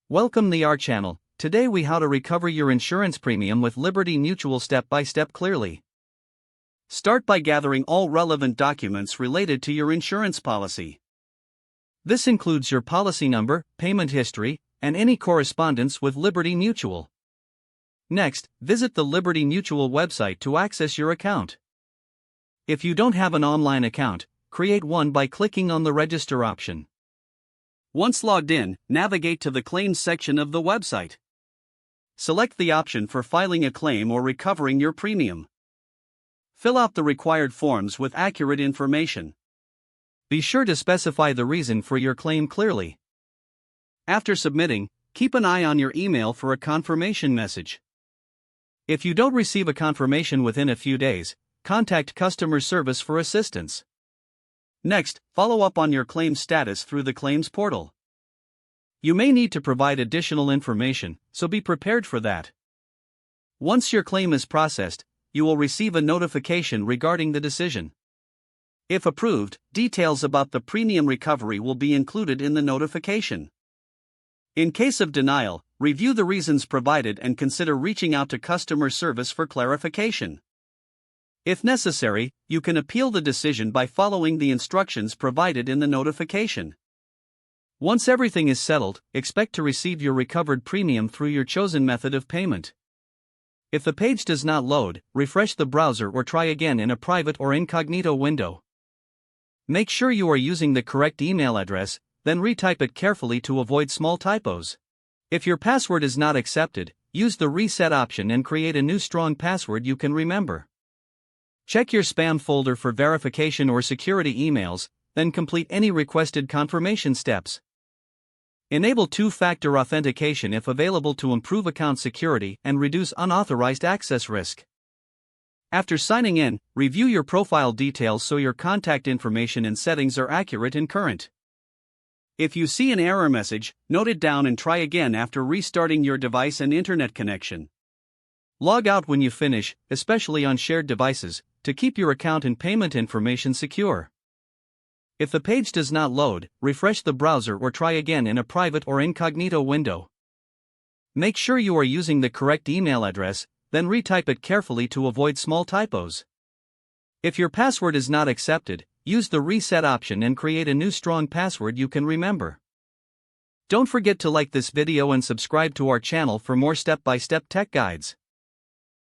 Welcome to our channel. Today we how to recover your insurance premium with Liberty Mutual step by step clearly. Start by gathering all relevant documents related to your insurance policy. This includes your policy number, payment history, and any correspondence with Liberty Mutual. Next, visit the Liberty Mutual website to access your account. If you don't have an online account, create one by clicking on the register option. Once logged in, navigate to the claims section of the website. Select the option for filing a claim or recovering your premium. Fill out the required forms with accurate information. Be sure to specify the reason for your claim clearly. After submitting, keep an eye on your email for a confirmation message. If you don't receive a confirmation within a few days, contact customer service for assistance. Next, follow up on your claim status through the claims portal. You may need to provide additional information, so be prepared for that. Once your claim is processed, you will receive a notification regarding the decision. If approved, details about the premium recovery will be included in the notification. In case of denial, review the reasons provided and consider reaching out to customer service for clarification. If necessary, you can appeal the decision by following the instructions provided in the notification. Once everything is settled, expect to receive your recovered premium through your chosen method of payment. If the page does not load, refresh the browser or try again in a private or incognito window. Make sure you are using the correct email address, then retype it carefully to avoid small typos. If your password is not accepted, use the reset option and create a new strong password you can remember. Check your spam folder for verification or security emails, then complete any requested confirmation steps. Enable two-factor authentication if available to improve account security and reduce unauthorized access risk. After signing in, review your profile details so your contact information and settings are accurate and current. If you see an error message, note it down and try again after restarting your device and internet connection. Log out when you finish, especially on shared devices, to keep your account and payment information secure. If the page does not load, refresh the browser or try again in a private or incognito window. Make sure you are using the correct email address, then retype it carefully to avoid small typos. If your password is not accepted, use the reset option and create a new strong password you can remember. Don't forget to like this video and subscribe to our channel for more step-by-step tech guides.